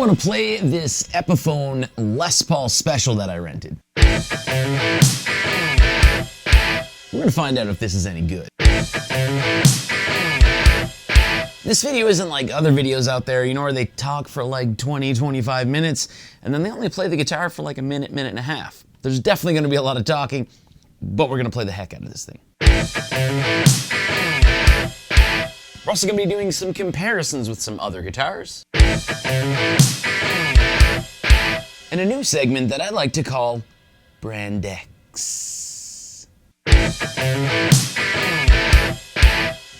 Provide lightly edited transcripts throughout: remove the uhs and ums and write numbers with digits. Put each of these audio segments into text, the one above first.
want to play this Epiphone Les Paul Special that I rented. We're going to find out if this is any good. This video isn't like other videos out there, you know, where they talk for like 20, 25 minutes, and then they only play the guitar for like a minute, minute and a half. There's definitely going to be a lot of talking, but we're going to play the heck out of this thing. We're also going to be doing some comparisons with some other guitars. And a new segment that I like to call Brand X.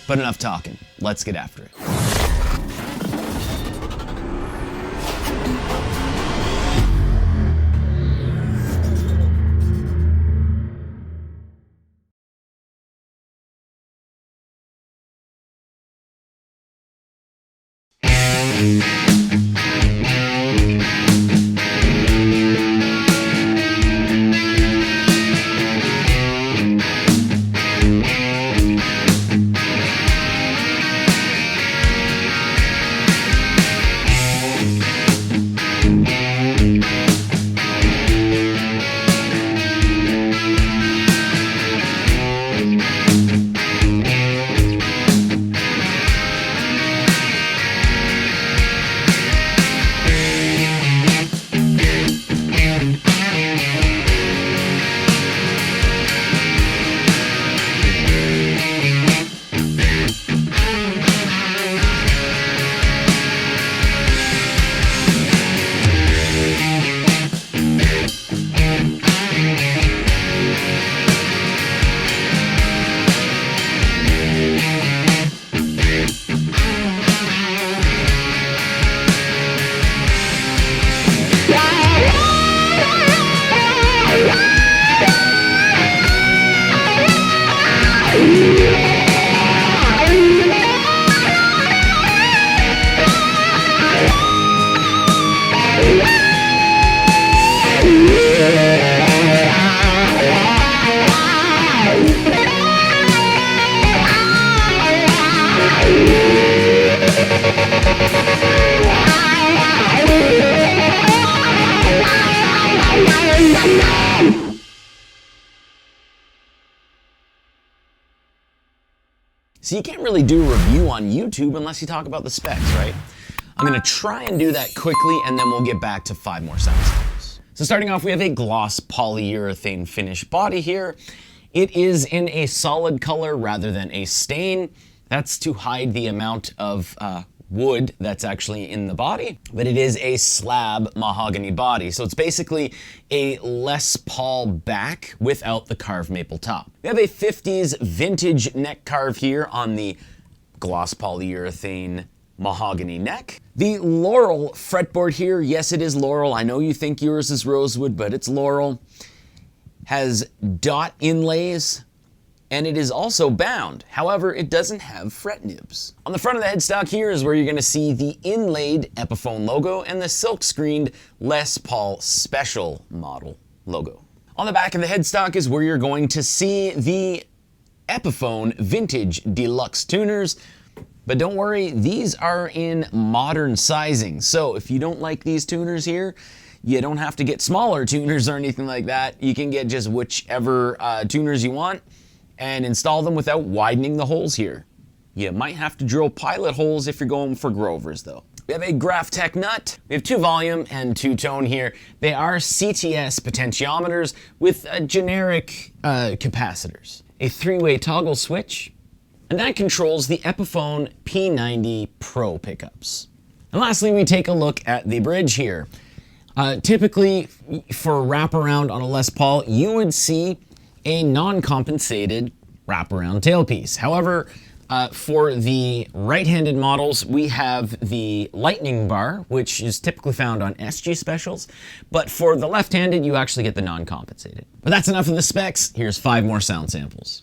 But enough talking. Let's get after it. So you can't really do a review on YouTube unless you talk about the specs, right? I'm gonna try and do that quickly, and then we'll get back to 5 more sound samples. So starting off, we have a gloss polyurethane finish body here. It is in a solid color rather than a stain. That's to hide the amount of wood that's actually in the body, but it is a slab mahogany body. So it's basically a Les Paul back without the carved maple top. We have a 50s vintage neck carve here on the gloss polyurethane mahogany neck. The Laurel fretboard here, yes, it is Laurel. I know you think yours is rosewood, but it's Laurel. Has dot inlays, and it is also bound. However, it doesn't have fret nibs. On the front of the headstock here is where you're gonna see the inlaid Epiphone logo and the silk-screened Les Paul Special model logo. On the back of the headstock is where you're going to see the Epiphone Vintage Deluxe tuners. But don't worry, these are in modern sizing. So if you don't like these tuners here, you don't have to get smaller tuners or anything like that. You can get just whichever tuners you want and install them without widening the holes here. You might have to drill pilot holes if you're going for Grovers though. We have a Graphtec nut. We have 2 volume and 2 tone here. They are CTS potentiometers with generic capacitors. A 3-way toggle switch, and that controls the Epiphone P90 Pro pickups. And lastly, we take a look at the bridge here. Typically, for wraparound on a Les Paul, you would see a non-compensated wraparound tailpiece. However, for the right-handed models, we have the lightning bar, which is typically found on SG specials, but for the left-handed, you actually get the non-compensated. But that's enough of the specs. Here's 5 more sound samples.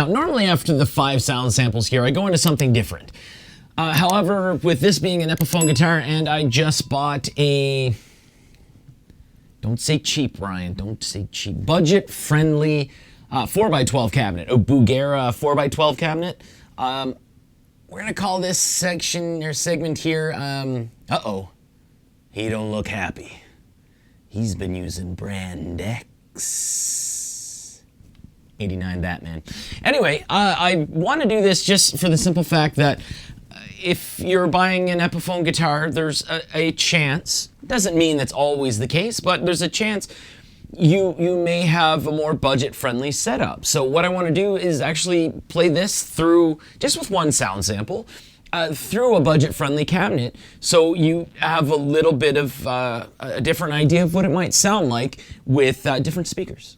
Now, normally after the 5 sound samples here, I go into something different. However, with this being an Epiphone guitar, and I just bought a... Don't say cheap, Ryan. Don't say cheap. Budget-friendly 4x12 cabinet. A Bugera 4x12 cabinet. We're going to call this section or segment here, uh-oh. He don't look happy. He's been using brand X. 89 Batman. Anyway, I want to do this just for the simple fact that if you're buying an Epiphone guitar, there's a chance, doesn't mean that's always the case, but there's a chance you may have a more budget-friendly setup. So what I want to do is actually play this through, just with one sound sample, through a budget-friendly cabinet, so you have a little bit of a different idea of what it might sound like with different speakers.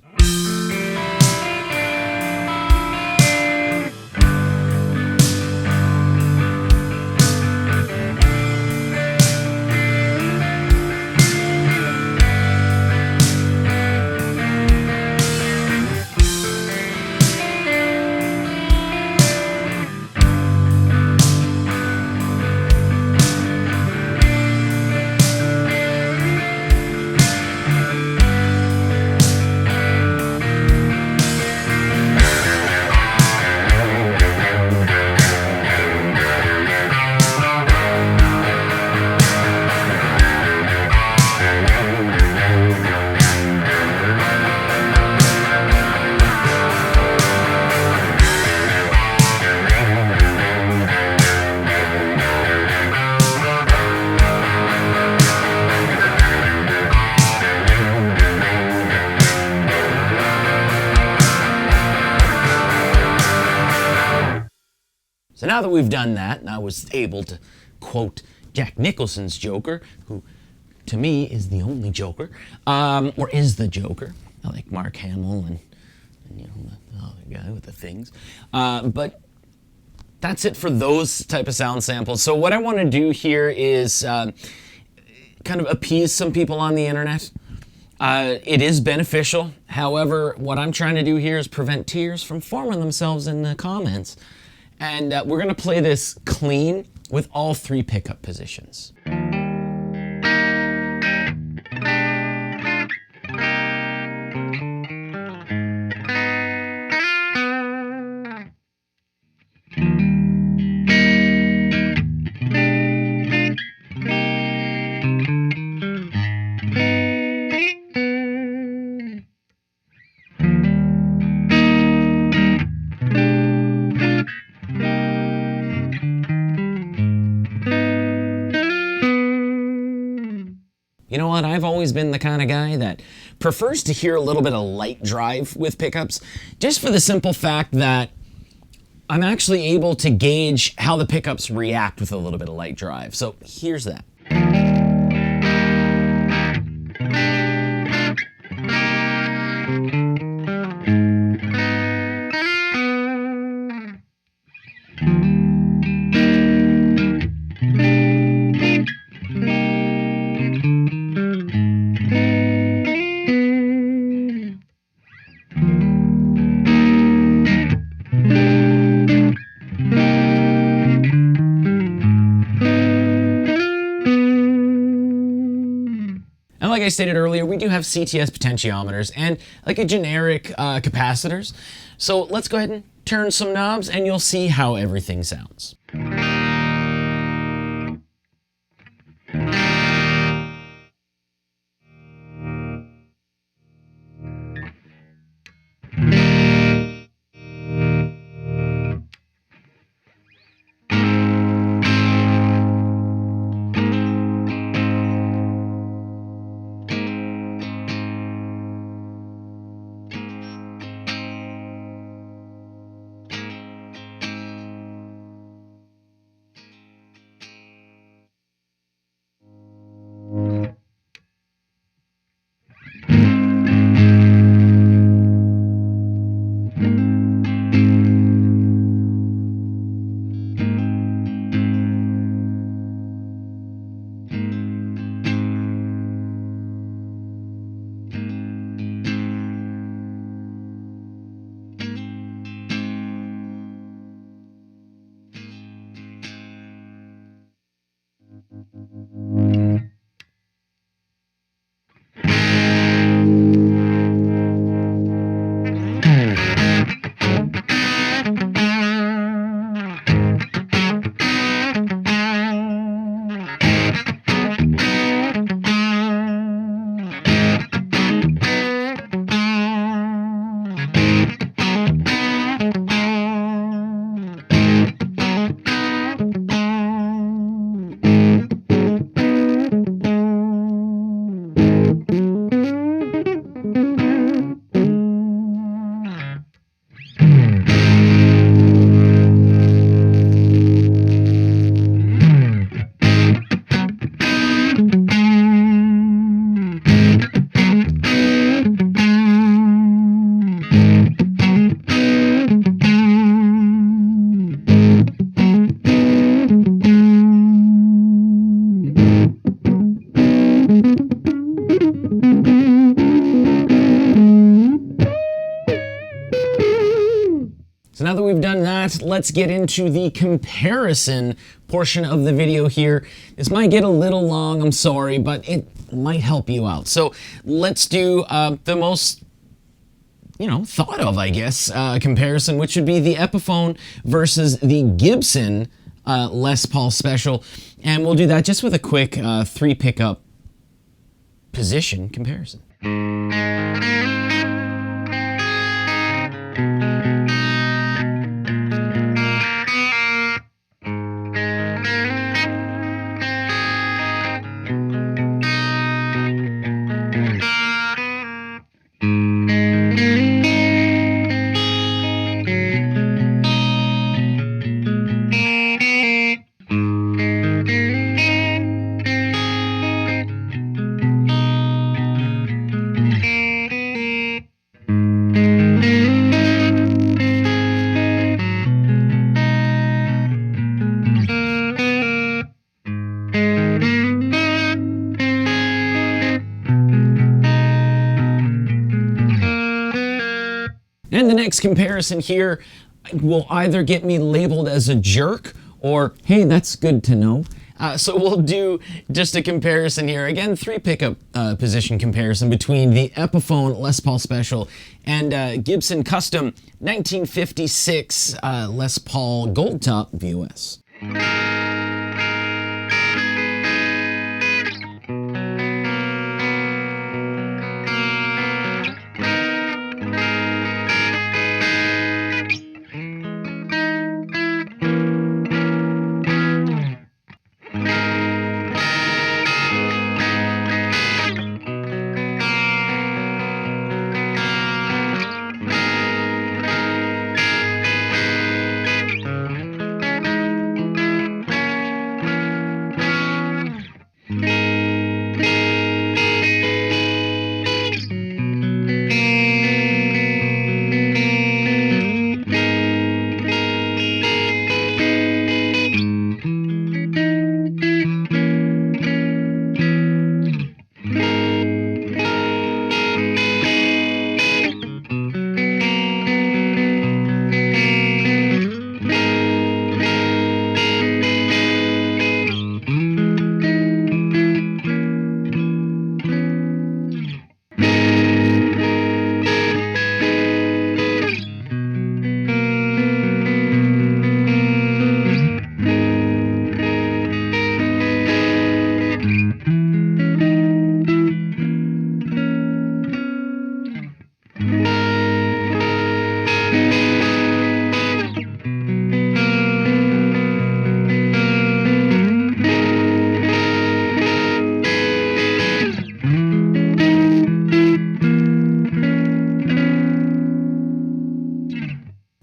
So now that we've done that, and I was able to quote Jack Nicholson's Joker, who to me is the only Joker, or is the Joker. I like Mark Hamill and you know, the other guy with the things. But that's it for those type of sound samples. So what I want to do here is kind of appease some people on the internet. It is beneficial. However, what I'm trying to do here is prevent tears from forming themselves in the comments. And we're going to play this clean with all 3 pickup positions. You know what, I've always been the kind of guy that prefers to hear a little bit of light drive with pickups, just for the simple fact that I'm actually able to gauge how the pickups react with a little bit of light drive. So here's that. And like I stated earlier, we do have CTS potentiometers and like a generic capacitors. So let's go ahead and turn some knobs and you'll see how everything sounds. let's get into the comparison portion of the video here. This might get a little long, I'm sorry, but it might help you out. So let's do the most thought of, I guess, comparison, which would be the Epiphone versus the Gibson Les Paul Special. And we'll do that just with a quick 3 pickup position comparison. And the next comparison here will either get me labeled as a jerk or, hey, that's good to know. So we'll do just a comparison here. Again, 3 pickup position comparison between the Epiphone Les Paul Special and Gibson Custom 1956 Les Paul Gold Top VOS.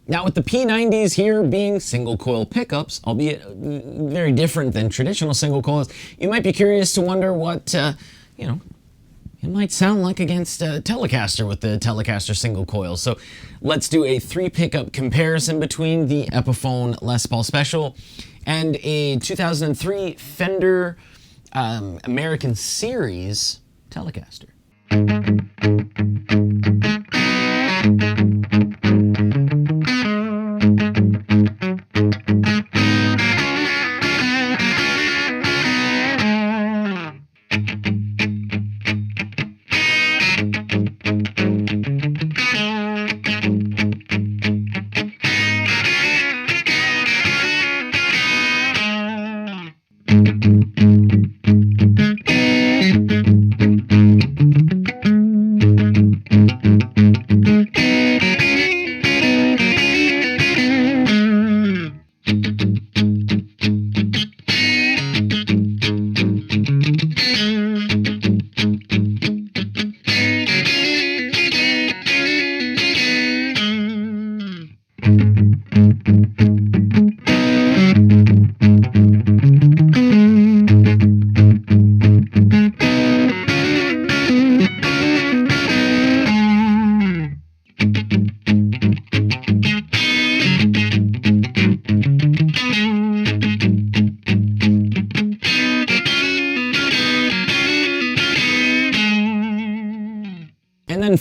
Now with the P90s here being single coil pickups, albeit very different than traditional single coils, you might be curious to wonder what, it might sound like against a Telecaster with the Telecaster single coil. So let's do a 3 pickup comparison between the Epiphone Les Paul Special and a 2003 Fender American Series Telecaster.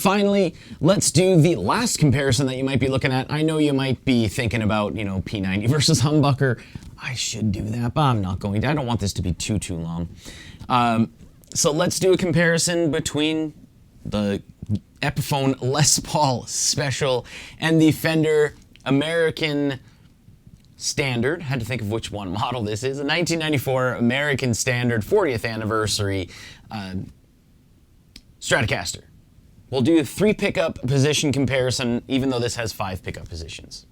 finally, let's do the last comparison that you might be looking at. I know you might be thinking about, P90 versus humbucker. I should do that, but I'm not going to. I don't want this to be too long. So let's do a comparison between the Epiphone Les Paul Special and the Fender American Standard. Had to think of which one model this is. A 1994 American Standard 40th anniversary Stratocaster. We'll do a 3 pickup position comparison, even though this has 5 pickup positions.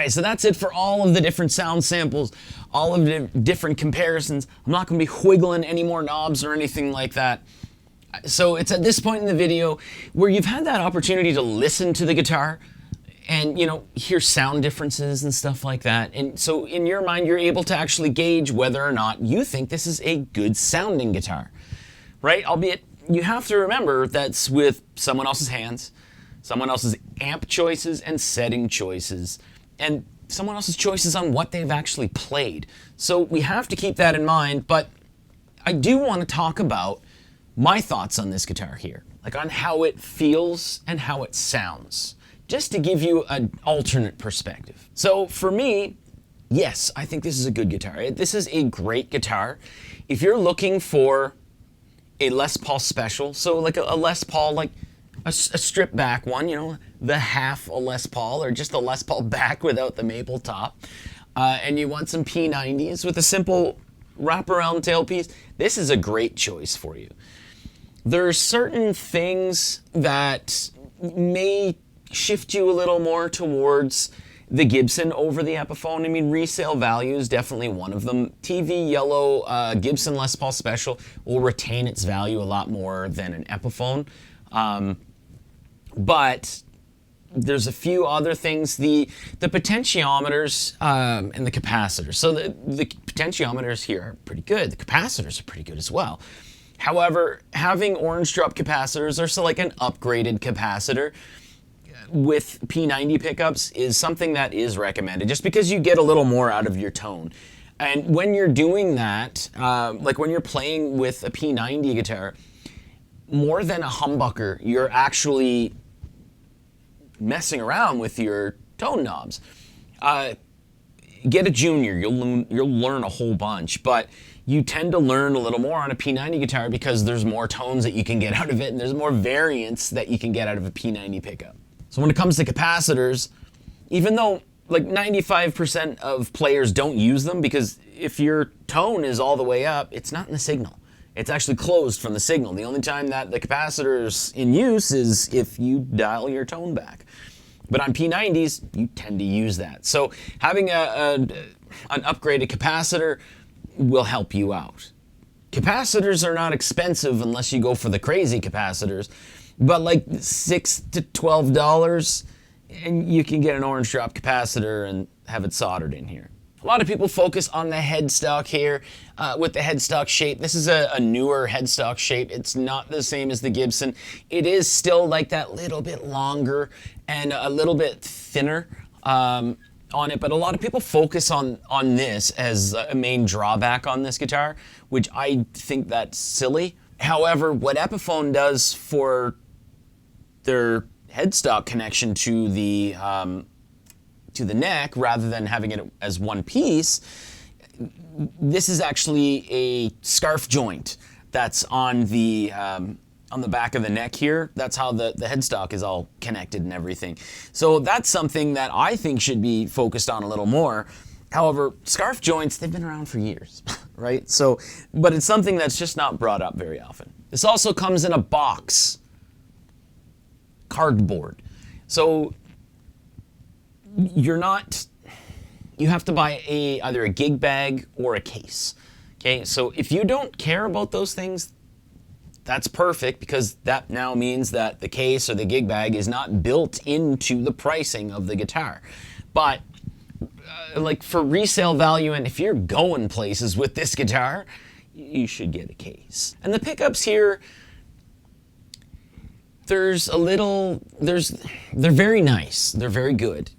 So that's it for all of the different sound samples, all of the different comparisons. I'm not going to be wiggling any more knobs or anything like that. So it's at this point in the video where you've had that opportunity to listen to the guitar and, hear sound differences and stuff like that. And so in your mind, you're able to actually gauge whether or not you think this is a good sounding guitar, right? Albeit you have to remember that's with someone else's hands, someone else's amp choices and setting choices, and someone else's choices on what they've actually played. So we have to keep that in mind, but I do want to talk about my thoughts on this guitar here, like on how it feels and how it sounds, just to give you an alternate perspective. So for me, yes, I think this is a good guitar. This is a great guitar. If you're looking for a Les Paul Special, so like a Les Paul, like a stripped back one, the half a Les Paul, or just a Les Paul back without the maple top, and you want some P90s with a simple wraparound tailpiece, this is a great choice for you. There are certain things that may shift you a little more towards the Gibson over the Epiphone. I mean, resale value is definitely one of them. TV yellow Gibson Les Paul Special will retain its value a lot more than an Epiphone. But there's a few other things. The potentiometers and the capacitors. So the potentiometers here are pretty good. The capacitors are pretty good as well. However, having orange drop capacitors, or so like an upgraded capacitor with P90 pickups, is something that is recommended, just because you get a little more out of your tone. And when you're doing that, like when you're playing with a P90 guitar, more than a humbucker, you're actually messing around with your tone knobs. Get a junior, you'll learn a whole bunch, but you tend to learn a little more on a P90 guitar because there's more tones that you can get out of it, and there's more variance that you can get out of a P90 pickup. So when it comes to capacitors, even though like 95% of players don't use them, because if your tone is all the way up, it's not in the signal. It's actually closed from the signal. The only time that the capacitor's in use is if you dial your tone back. But on P90s, you tend to use that. So having an upgraded capacitor will help you out. Capacitors are not expensive unless you go for the crazy capacitors, but like $6 to $12, and you can get an orange drop capacitor and have it soldered in here. A lot of people focus on the headstock here with the headstock shape. This is a newer headstock shape. It's not the same as the Gibson. It is still like that little bit longer and a little bit thinner on it, but a lot of people focus on this as a main drawback on this guitar, which I think that's silly. However, what Epiphone does for their headstock connection to the neck, rather than having it as one piece, this is actually a scarf joint that's on the back of the neck here. That's how the headstock is all connected and everything. So that's something that I think should be focused on a little more. However, scarf joints, they've been around for years, right? So, but it's something that's just not brought up very often. This also comes in a box, cardboard. So you have to buy either a gig bag or a case. Okay, so if you don't care about those things, that's perfect, because that now means that the case or the gig bag is not built into the pricing of the guitar. But like for resale value, and if you're going places with this guitar, you should get a case. And the pickups here, they're very nice. They're very good.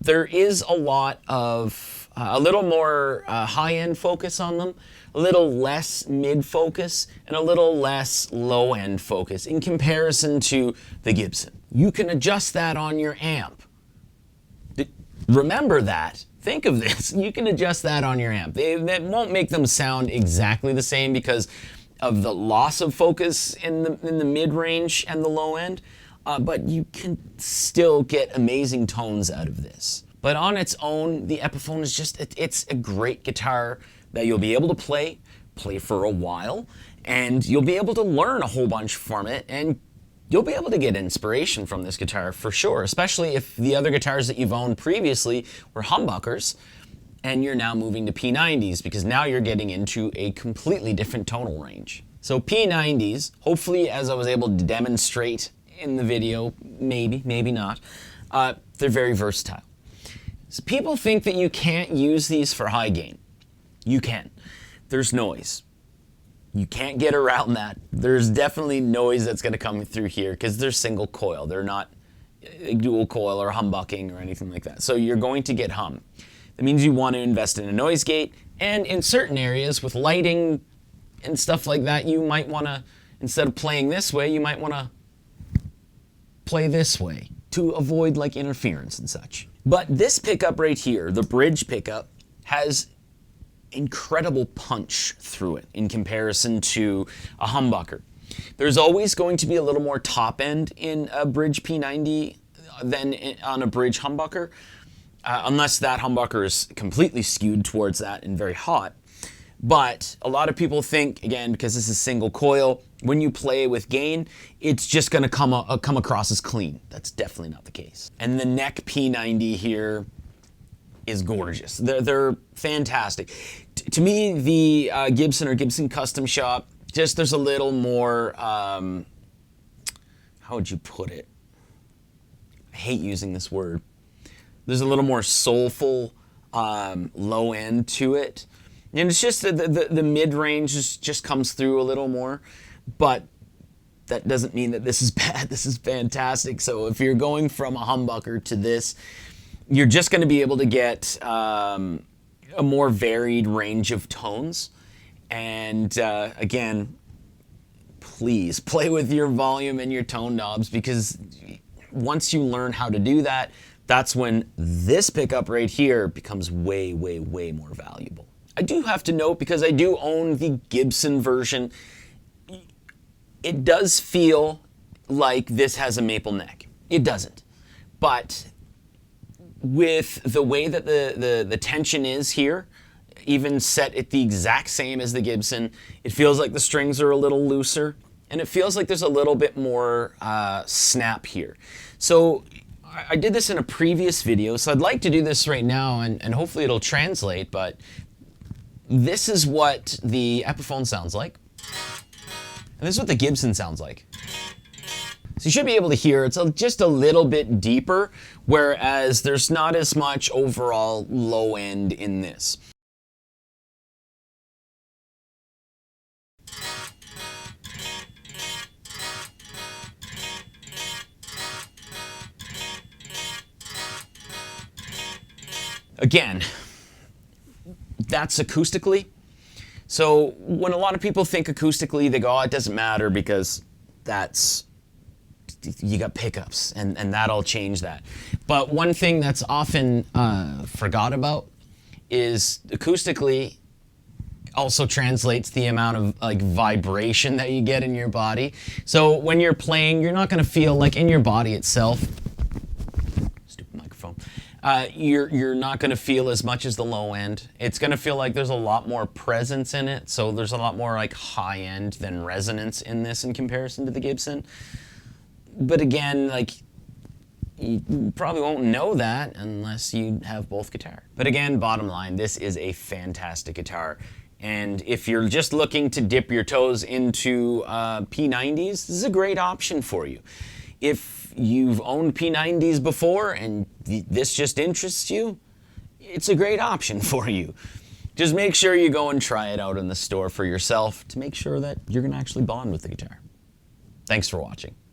There is a lot of, a little more high-end focus on them, a little less mid-focus, and a little less low-end focus in comparison to the Gibson. You can adjust that on your amp. Remember that. Think of this. You can adjust that on your amp. That won't make them sound exactly the same because of the loss of focus in the mid-range and the low end. But you can still get amazing tones out of this. But on its own, the Epiphone is just, it's a great guitar that you'll be able to play for a while, and you'll be able to learn a whole bunch from it, and you'll be able to get inspiration from this guitar for sure, especially if the other guitars that you've owned previously were humbuckers, and you're now moving to P90s, because now you're getting into a completely different tonal range. So P90s, hopefully, as I was able to demonstrate in the video, maybe not, they're very versatile. So people think that you can't use these for high gain. You can. There's noise. You can't get around that. There's definitely noise that's going to come through here because they're single coil. They're not dual coil or humbucking or anything like that. So you're going to get hum. That means you want to invest in a noise gate, and in certain areas with lighting and stuff like that, you might want to, instead of playing this way, you might want to play this way to avoid like interference and such. But this pickup right here, the bridge pickup, has incredible punch through it in comparison to a humbucker. There's always going to be a little more top end in a bridge P90 than on a bridge humbucker, unless that humbucker is completely skewed towards that and very hot. But a lot of people think, again, because this is single coil, when you play with gain, it's just going to come across as clean. That's definitely not the case. And the neck P90 here is gorgeous. They're fantastic. To me, the Gibson or Gibson Custom Shop, just there's a little more, how would you put it? I hate using this word. There's a little more soulful low end to it. And it's just the mid-range just comes through a little more, but that doesn't mean that this is bad. This is fantastic. So if you're going from a humbucker to this, you're just going to be able to get a more varied range of tones. And again, please play with your volume and your tone knobs, because once you learn how to do that, that's when this pickup right here becomes way, way, way more valuable. I do have to note, because I do own the Gibson version, it does feel like this has a maple neck. It doesn't. But with the way that the tension is here, even set at the exact same as the Gibson, it feels like the strings are a little looser, and it feels like there's a little bit more snap here. So I did this in a previous video, so I'd like to do this right now, and hopefully it'll translate, but this is what the Epiphone sounds like, and this is what the Gibson sounds like. So you should be able to hear it's just a little bit deeper whereas there's not as much overall low end in this. Again, that's acoustically. So when a lot of people think acoustically, they go, oh, it doesn't matter because that's, you got pickups and that'll change that. But one thing that's often forgot about is acoustically also translates the amount of like vibration that you get in your body. So when you're playing, you're not going to feel like in your body itself, stupid microphone, you're not going to feel as much as the low end. It's going to feel like there's a lot more presence in it. So there's a lot more like high end than resonance in this in comparison to the Gibson. But again, like you probably won't know that unless you have both guitars. But again, bottom line, this is a fantastic guitar. And if you're just looking to dip your toes into P90s, this is a great option for you. If you've owned P90s before and this just interests you, it's a great option for you. Just make sure you go and try it out in the store for yourself to make sure that you're going to actually bond with the guitar. Thanks for watching.